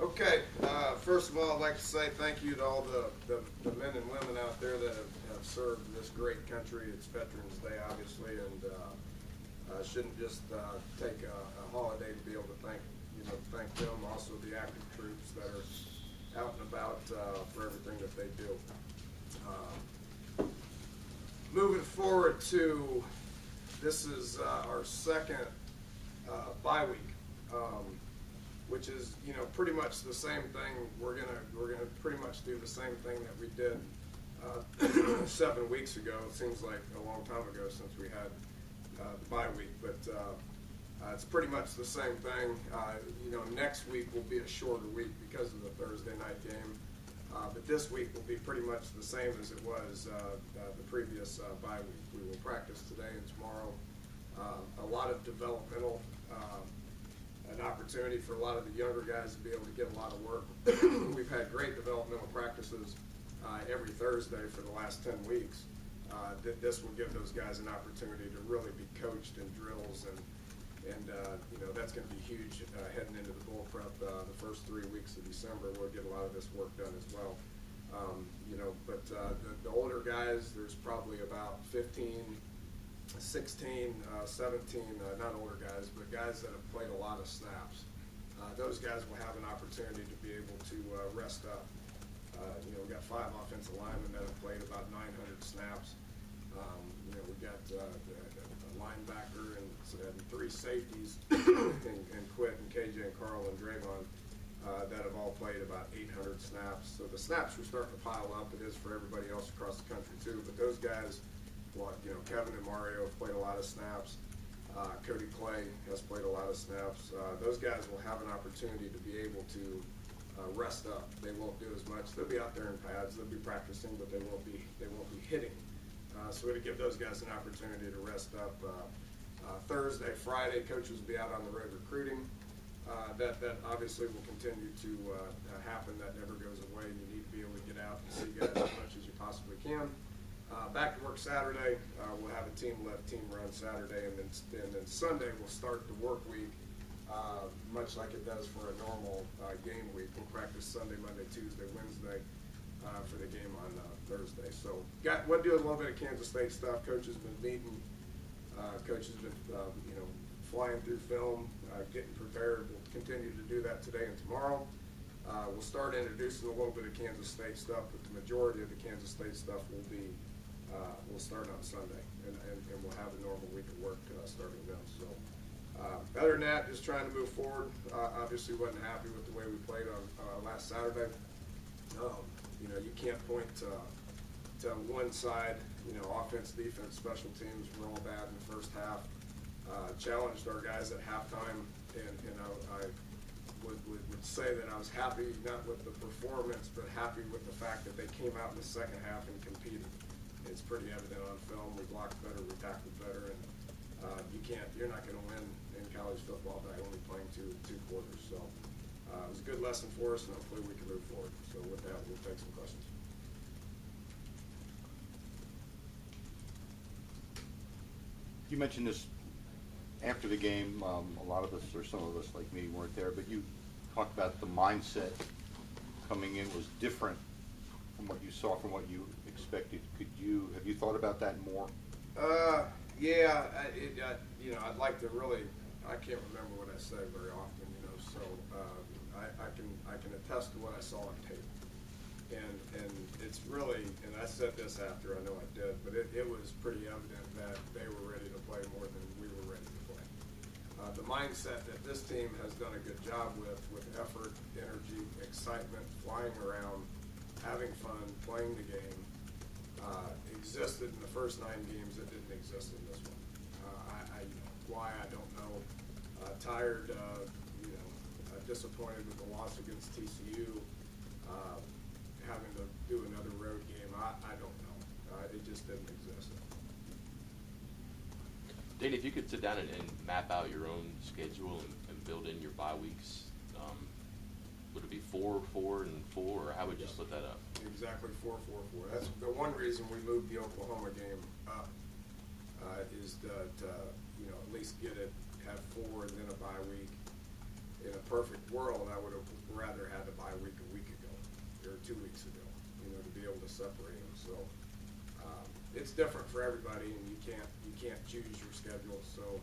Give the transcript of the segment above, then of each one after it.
Okay, first of all, I'd like to say thank you to all the men and women out there that have served this great country. It's Veterans Day, obviously, and shouldn't just take a holiday to be able to thank them. Also, the active troops that are out and about for everything that they do. Moving forward to this is our second bye week. Which is, pretty much the same thing. We're gonna pretty much do the same thing that we did 7 weeks ago. It seems like a long time ago since we had the bye week, but it's pretty much the same thing. Next week will be a shorter week because of the Thursday night game, but this week will be pretty much the same as it was the previous bye week. We will practice today and tomorrow. A lot of developmental. An opportunity for a lot of the younger guys to be able to get a lot of work. We've had great developmental practices every Thursday for the last 10 weeks. This will give those guys an opportunity to really be coached in drills, and that's going to be huge heading into the bowl prep the first 3 weeks of December. We'll get a lot of this work done as well. But the older guys, there's probably about 15, 16, 17, not older guys, but guys that have played a lot of snaps. Those guys will have an opportunity to be able to rest up. We've got 5 offensive linemen that have played about 900 snaps. We've got a linebacker and 3 safeties, and Quit and KJ and Carl and Draymond that have all played about 800 snaps. So the snaps are starting to pile up. It is for everybody else across the country too, but those guys, Kevin and Mario have played a lot of snaps. Cody Clay has played a lot of snaps. Those guys will have an opportunity to be able to rest up. They won't do as much. They'll be out there in pads. They'll be practicing, but they won't be hitting. So it'll give those guys an opportunity to rest up. Thursday, Friday, coaches will be out on the road recruiting. That obviously will continue to happen. That never goes away. You need to be able to get out and see guys as much as you possibly can. Back to work Saturday. We'll have a team-led, team-run Saturday, and then Sunday we'll start the work week, much like it does for a normal game week. We'll practice Sunday, Monday, Tuesday, Wednesday for the game on Thursday. So we'll do a little bit of Kansas State stuff. Coach has been meeting. Coach has been flying through film, getting prepared. We'll continue to do that today and tomorrow. We'll start introducing a little bit of Kansas State stuff, but the majority of the Kansas State stuff will be we'll start on Sunday, and we'll have a normal week of work starting then. So other than that, just trying to move forward. Obviously wasn't happy with the way we played on last Saturday. You can't point to one side. Offense, defense, special teams were all bad in the first half. Challenged our guys at halftime, and I would say that I was happy, not with the performance, but happy with the fact that they came out in the second half and competed. It's pretty evident on film. We blocked better, we tackled better, and you're not going to win in college football by only playing two quarters. So it was a good lesson for us, and hopefully we can move forward. So with that, we'll take some questions. You mentioned this after the game. A lot of us, or some of us like me, weren't there, but you talked about the mindset coming in was different from what you saw, from what you expected. Have you thought about that more? Yeah. I'd like to really. I can't remember what I say very often. So I can attest to what I saw on tape, and it's really. And I said this after. I know I did, but it was pretty evident that they were ready to play more than we were ready to play. The mindset that this team has done a good job with effort, energy, excitement, flying around, having fun, playing the game, existed in the first 9 games. It didn't exist in this one. Why, I don't know. Tired, disappointed with the loss against TCU, having to do another road game. I don't know. It just didn't exist. Dane, if you could sit down and map out your own schedule and build in your bye weeks, would it be 4, 4, and 4, or how would you split that up? Exactly 4, 4, 4. That's the one reason we moved the Oklahoma game up, is to at least have 4 and then a bye week. In a perfect world, I would have rather had separate them. So it's different for everybody, and you can't choose your schedule. So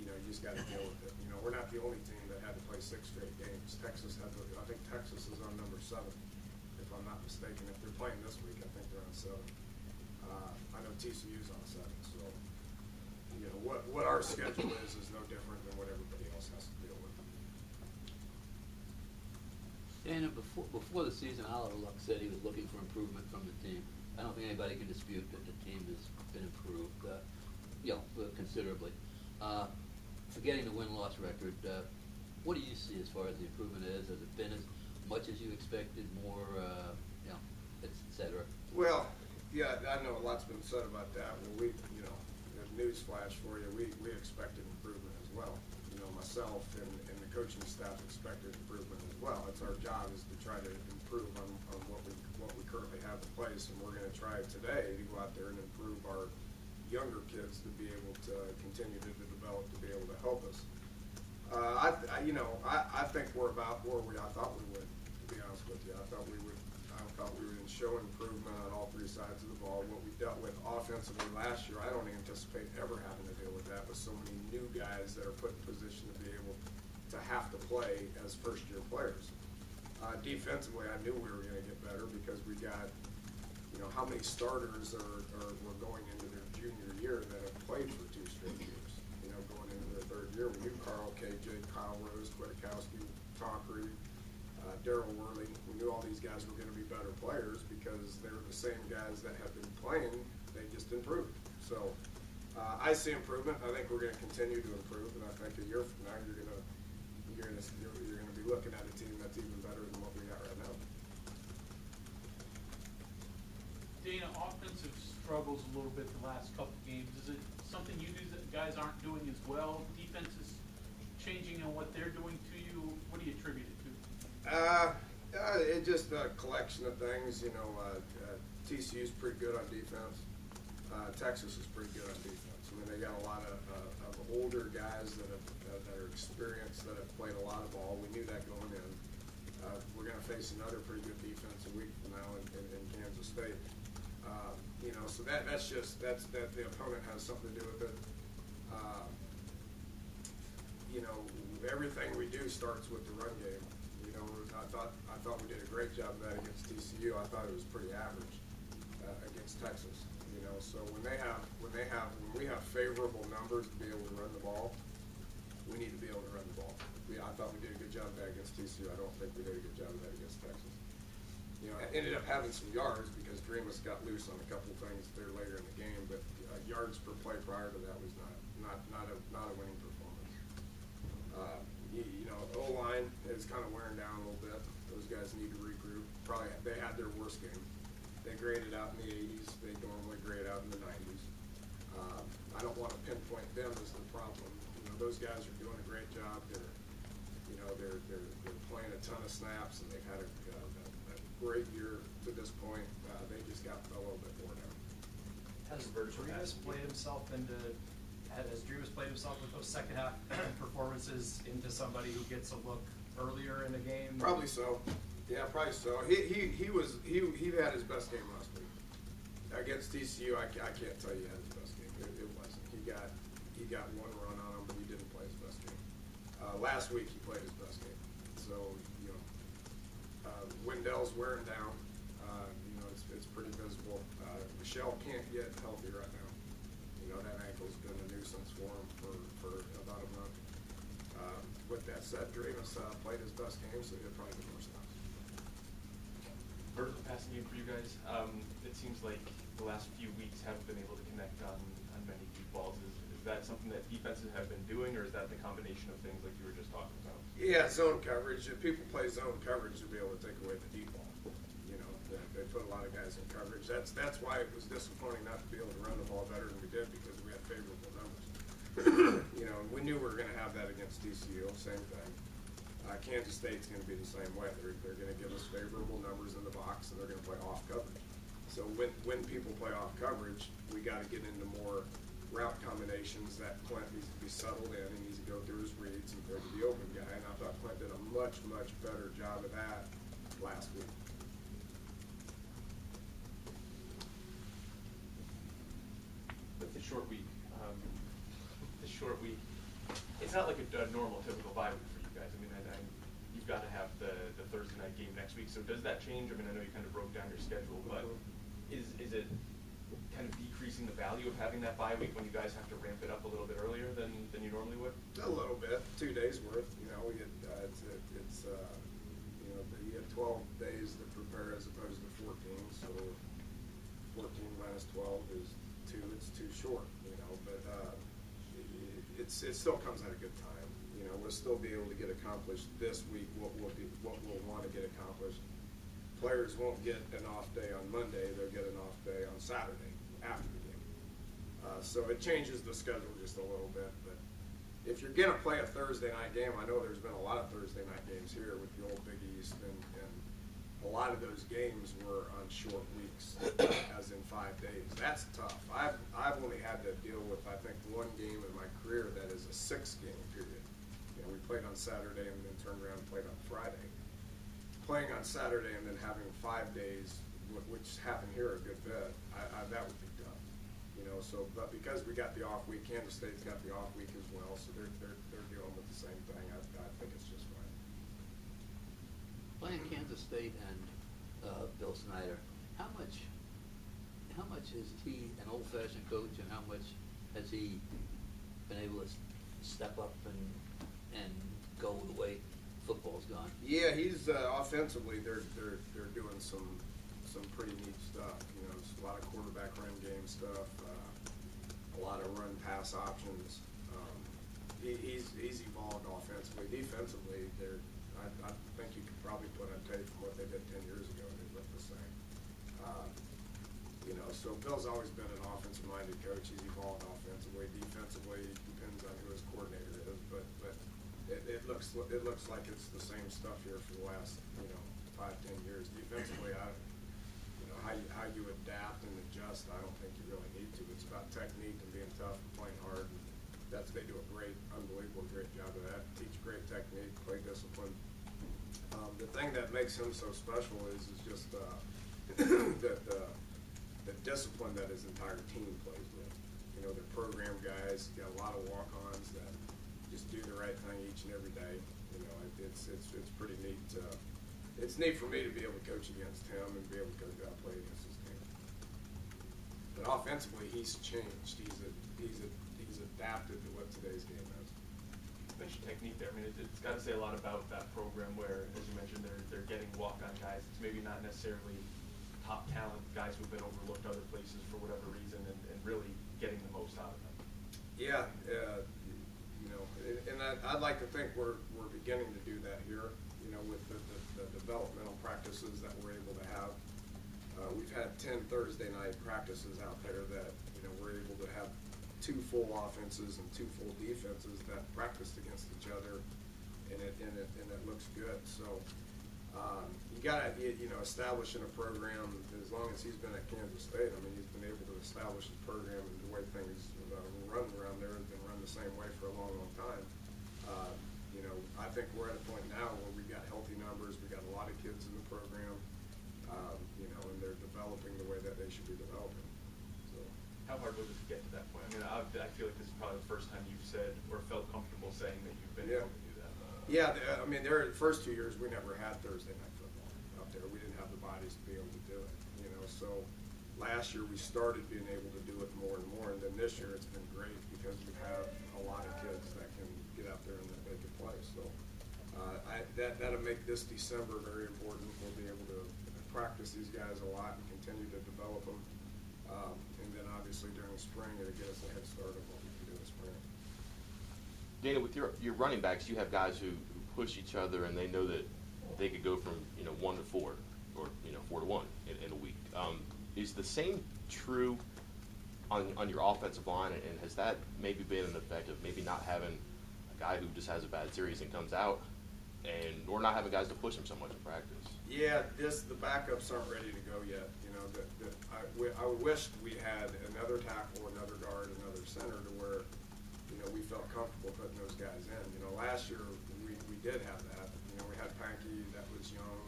you just got to deal with it. We're not the only team that had to play 6 straight games. Texas had to. I think Texas is on number 7, if I'm not mistaken. If they're playing this week, I think they're on 7. I know TCU's on 7. So what our schedule is no different than what everybody else has to deal with. Dana, before the season, Oliver Luck said he was looking for improvement from the team. I don't think anybody can dispute that the team has been improved, considerably. Forgetting the win-loss record, what do you see as far as the improvement is? Has it been as much as you expected, more, et cetera? Well, yeah, I know a lot's been said about that. Well, a news flash for you, we expected improvement as well. Myself and the coaching staff expected improvement as well. It's our job is to try to improve on what we currently have in place, and we're going to try today to go out there and improve our younger kids to be able to continue to develop, to be able to help us. I think we're about where I thought we would, to be honest with you. I thought we would show improvement on all 3 sides of the ball. What we dealt with offensively last year, I don't anticipate ever having to deal with that with so many new guys that are put in position to be able to have to play as first-year players. Defensively, I knew we were going to get better because we got, how many starters were going into their junior year that have played for 2 straight years. Going into their 3rd year, we knew Carl, KJ, Kyle Rose, Kwiatkowski, Tonkery, Darryl Worley. We knew all these guys were going to be better players because they were the same guys that have been playing. They just improved. So I see improvement. I think we're going to continue to improve, and I think a year from now you're going to be looking at a team that's even better than what we got right now. Dana, offensive struggles a little bit the last couple games. Is it something you do that guys aren't doing as well? Defense is changing on what they're doing to you. What do you attribute it to? It's just a collection of things. TCU's pretty good on defense. Texas is pretty good on defense. I mean, they got a lot of older guys that are experienced, that have played a lot of ball. We knew that going in. We're going to face another pretty good defense a week from now in Kansas State. So that's the opponent has something to do with it. Everything we do starts with the run game. I thought we did a great job of that against TCU. I thought it was pretty average against Texas. So when we have favorable numbers to be able to run the ball, we need to be able to run the ball. I thought we did a good job of that against TCU. I don't think we did a good job of that against Texas. I ended up having some yards because Dreamus got loose on a couple of things there later in the game, but yards per play prior to that was not a winning performance. O-line is kind of wearing down a little bit. Those guys need to regroup. Probably they had their worst game. They graded out in the 80s. They normally grade out in the 90s. I don't want to pinpoint them as the problem. Those guys are doing a great job. They're playing a ton of snaps, and they've had a great year to this point. They just got a little bit more down. Has Dreamus played himself with those second half performances into somebody who gets a look earlier in the game? Probably so. Yeah, probably so. He had his best game last week against TCU. I can't tell you he had his best game. It wasn't. He got one run on him, but he didn't play his best game. Last week he played his best game. So Wendell's wearing down. It's pretty visible. Michelle can't get healthy right now. That ankle's been a nuisance for him for about a month. With that said, Dreamus played his best game, so he'll probably get more snaps. Vertical passing game for you guys. It seems like the last few weeks haven't been able to connect on many deep balls. Is that something that defenses have been doing, or is that the combination of things like you were just talking about? Yeah, zone coverage. If people play zone coverage, to be able to take away the deep ball. They put a lot of guys in coverage. That's why it was disappointing not to be able to run the ball better than we did, because we had favorable numbers. We knew we were going to have that against TCU. Same thing. Kansas State's going to be the same way. They're going to give us favorable numbers in the box, and they're going to play off coverage. So when people play off coverage, we got to get into more route combinations that Clint needs to be settled in. He needs to go through his reads and throw to the open guy. And I thought Clint did a much better job of that last week. the short week, it's not like a normal typical bye week for you guys. I mean, you've got to have the Thursday night game next week. So does that change? I mean, I know you kind of broke down your schedule, but is it kind of decreasing the value of having that bye week when you guys have to ramp it up a little bit earlier than you normally would? A little bit, 2 days worth. You know, we get you get 12 days to prepare as opposed to 14. So 14 minus 12 is 2. It's too short. You know, but it still comes at a good time. You know, we'll still be able to get accomplished this week what we'll want to get accomplished. Players won't get an off day on Monday; they'll get an off day on Saturday after the game. So it changes the schedule just a little bit. But if you're gonna play a Thursday night game, I know there's been a lot of Thursday night games here with the old Big East, and a lot of those games were on short weeks, as in 5 days. That's tough. I've only had to deal with, I think, one game in my career that is a 6-game period. You know, we played on Saturday and then turned around and played on Friday. Playing on Saturday and then having 5 days, which happened here a good bit, that would be tough. You know, so but because we got the off week, Kansas State's got the off week as well, so they're dealing with the same thing. I think it's just fine. Playing Kansas State and Bill Snyder, how much is he an old-fashioned coach, and how much has he been able to step up and go the way football's gone? Yeah, he's offensively. They're doing some pretty neat stuff. You know, it's a lot of quarterback run game stuff, a lot of run pass options. He's evolved offensively. Defensively, I think you could probably put on tape from what they did 10 years ago, and they look the same. You know, so Bill's always been an offensive-minded coach. He's evolved offensively. Defensively, depends on who his coordinator is, but it looks like it's the same stuff here for the last 5-10 years. Defensively, how you adapt and adjust, I don't think you really need to. It's about technique and being tough and playing hard. And they do a unbelievable great job of that. Teach great technique, play discipline. The thing that makes him so special is just the discipline that his entire team plays with. You know, they're program guys. Got a lot of walk-ons that just do the right thing each and every day. You know, it's pretty neat. It's neat for me to be able to coach against him and be able to go out and play against his team. But offensively, he's changed. He's adapted to what today's game is. You mentioned technique there. I mean, it's got to say a lot about that program where, as you mentioned, they're getting walk-on guys. It's maybe not necessarily top talent guys who've been overlooked other places for whatever reason, and really getting the most out of them. Yeah, you know, and I'd like to think we're beginning to do that here. You know, with the developmental practices that we're able to have. We've had 10 Thursday night practices out there that, you know, we're able to have 2 full offenses and 2 full defenses that practiced against each other, and it looks good. So you got to, establishing a program. As long as he's been at Kansas State, I mean, he's been able to establish his program, and the way things run around there has been run the same way for a long, long time. You know, I think we're at a point now where we got healthy numbers. We got a lot of kids in the program, and they're developing the way that they should be developing. So, how hard was it to get to that point? I mean, I feel like this is probably the first time you've said or felt comfortable saying that you've been able to do that. Yeah, I mean, the first 2 years we never had Thursday night football out there. We didn't have the bodies to be able to do it. You know, so last year we started being able to do it more and more, and then this year it's been great because we have a lot of kids that can get out there and that they can play. So that'll make this December very important. We'll be able to practice these guys a lot and continue to develop them. And then obviously during the spring, it'll get us a head start of what we can do in the spring. Dana, with your running backs, you have guys who push each other, and they know that they could go from 1 to 4 or 4 to 1 in a week. Is the same true on your offensive line, and has that maybe been an effect of maybe not having a guy who just has a bad series and comes out, or not having guys to push him so much in practice? Yeah, the backups aren't ready to go yet. You know, I wished we had another tackle, another guard, another center to where, we felt comfortable putting those guys in. You know, last year we did have that. You know, we had Pankey that was young,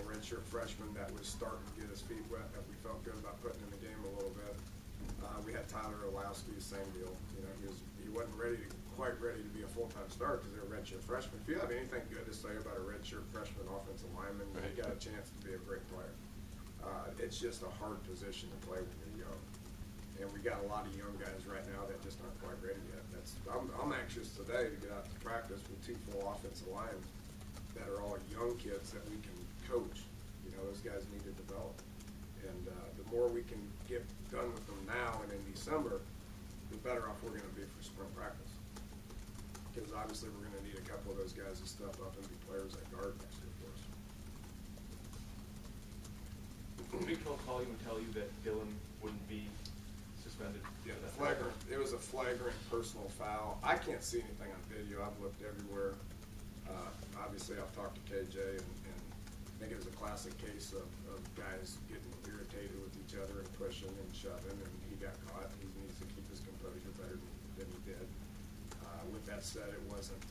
redshirt freshman that was starting to get his feet wet, that we felt good about putting in the game a little bit. We had Tyler Olowski, same deal. You know, he wasn't quite ready to be a full-time starter because they're a redshirt freshman. If you have anything good to say about a redshirt freshman offensive lineman, Right. you got a chance to be a great player. It's just a hard position to play when you're young, and we got a lot of young guys right now that just aren't quite ready yet. I'm anxious today to get out to practice with 2 full offensive lines that are all young kids that we can coach. You know, those guys need to develop. And the more we can get done with them now and in December, the better off we're going to be for spring practice. Because obviously we're going to need a couple of those guys to step up and be players at guard next year for us. Did Big 12 call you and tell you that Dylan wouldn't be suspended? Yeah, flagrant. It was a flagrant personal foul. I can't see anything on video. I've looked everywhere. Obviously, I've talked to KJ, and I think it was a classic case of guys getting irritated with each other and pushing and shoving, and he got caught. He needs to keep his composure better than he did. With that said, it wasn't,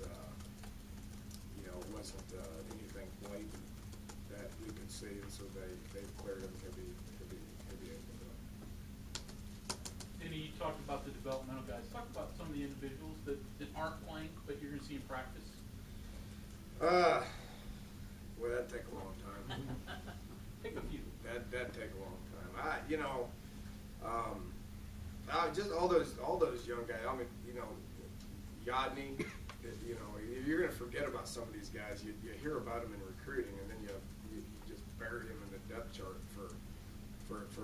anything blatant that we could see, and so they cleared him to be able to do it. Danny, you talked about the developmental guys. Talk about some of the individuals that aren't playing, but you're going to see in practice. Well, that'd take a long time. Pick a few. That'd take a long time. Just all those young guys. I mean, Yodney. You're gonna forget about some of these guys. You hear about them in recruiting, and then you just bury them in the depth chart for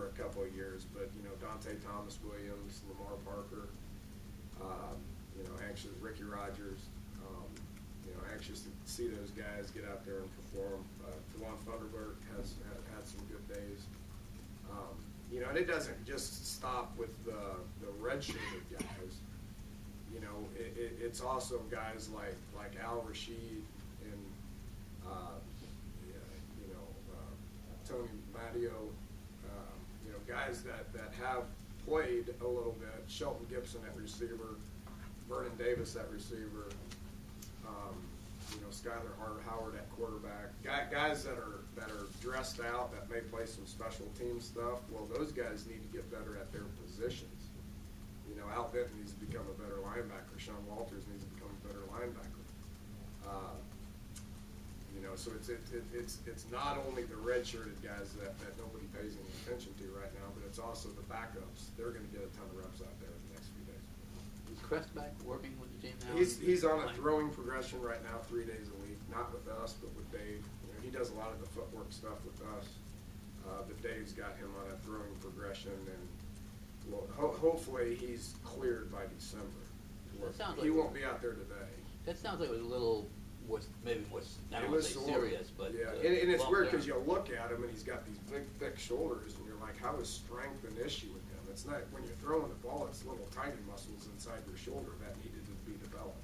a couple of years. But Dante Thomas Williams, Lamar Parker. Actually Ricky Rogers. Anxious to see those guys get out there and perform. Devon Thunderbird has had some good days. And it doesn't just stop with the redshirted guys. It's also guys like Al Rashid and Tony Matteo. Guys that have played a little bit. Shelton Gibson at receiver, Vernon Davis at receiver. Skyler Howard at quarterback, guys that are dressed out that may play some special team stuff. Well, those guys need to get better at their positions. Al Benton needs to become a better linebacker. Sean Walters needs to become a better linebacker. So it's not only the redshirted guys that nobody pays any attention to right now, but it's also the backups. They're going to get a ton of reps out there in the next few days. Is Crestback working with the team now? He's on a throwing progression right now, 3 days a week. Not with us, but with Dave. He does a lot of the footwork stuff with us. But Dave's got him on a throwing progression, and hopefully he's cleared by December. He won't be out there today. That sounds like it was a little, maybe I don't want to say serious, but yeah. And it's weird because you look at him and he's got these big, thick shoulders, and you're like, how is strength an issue with him? It's not when you're throwing the ball; it's little tiny muscles inside your shoulder that needed to be developed.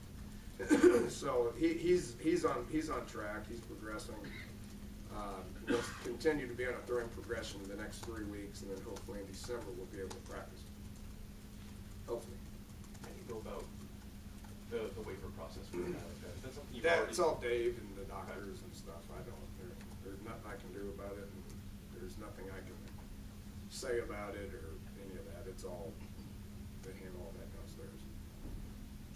So he's on track. He's progressing. We'll continue to be on a throwing progression in the next 3 weeks, and then hopefully in December we'll be able to practice. Hopefully. How do you go about the waiver process for a guy like that? Is that something you've It's already... all Dave and the doctors and stuff. There's nothing I can do about it, and there's nothing I can say about it or any of that. It's all, they handle all that downstairs.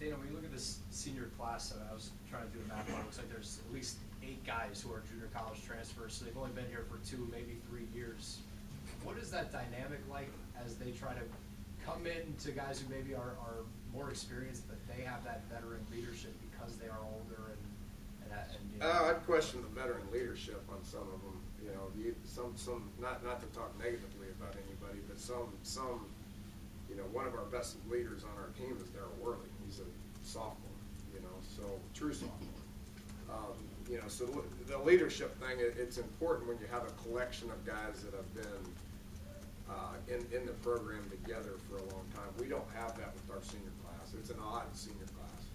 Dana, when you look at this senior class, I was trying to do the math, it looks like there's at least 8 guys who are junior college transfers, so they've only been here for 2, maybe 3 years. What is that dynamic like as they try to come in to guys who maybe are more experienced, but they have that veteran leadership because they are older and I'd question the veteran leadership on some of them. Some not to talk negatively about anybody, but some one of our best leaders on our team is Darryl Worley. He's a sophomore, so true sophomore. So the leadership thing, it's important when you have a collection of guys that have been in the program together for a long time. We don't have that with our senior class. It's an odd senior class.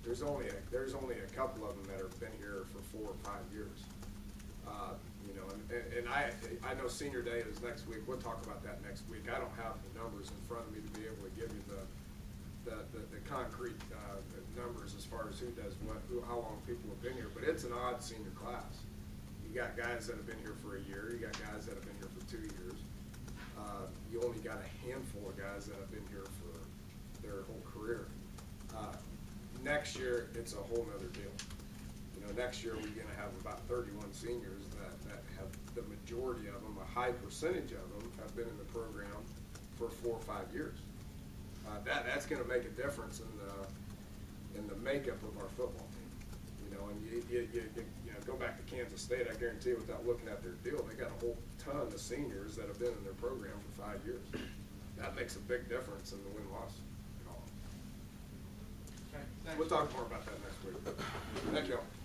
There's only a couple of them that have been here for 4 or 5 years. And I know senior day is next week. We'll talk about that next week. I don't have the numbers in front of me to be able to give you the concrete numbers as far as who does what, how long people have been here. But it's an odd senior class. You got guys that have been here for a year. You got guys that have been here for 2 years. You only got a handful of guys that have been here for their whole career. Next year, it's a whole nother deal. You know, next year we're going to have about 31 seniors that have, the majority of them, a high percentage of them, have been in the program for 4 or 5 years. That's going to make a difference in the makeup of our football team. You know, and you know, go back to Kansas State. I guarantee you, without looking at their deal, they got a whole ton of seniors that have been in their program for 5 years. That makes a big difference in the win-loss at all. Okay, thanks. We'll talk more about that next week. Thank you all.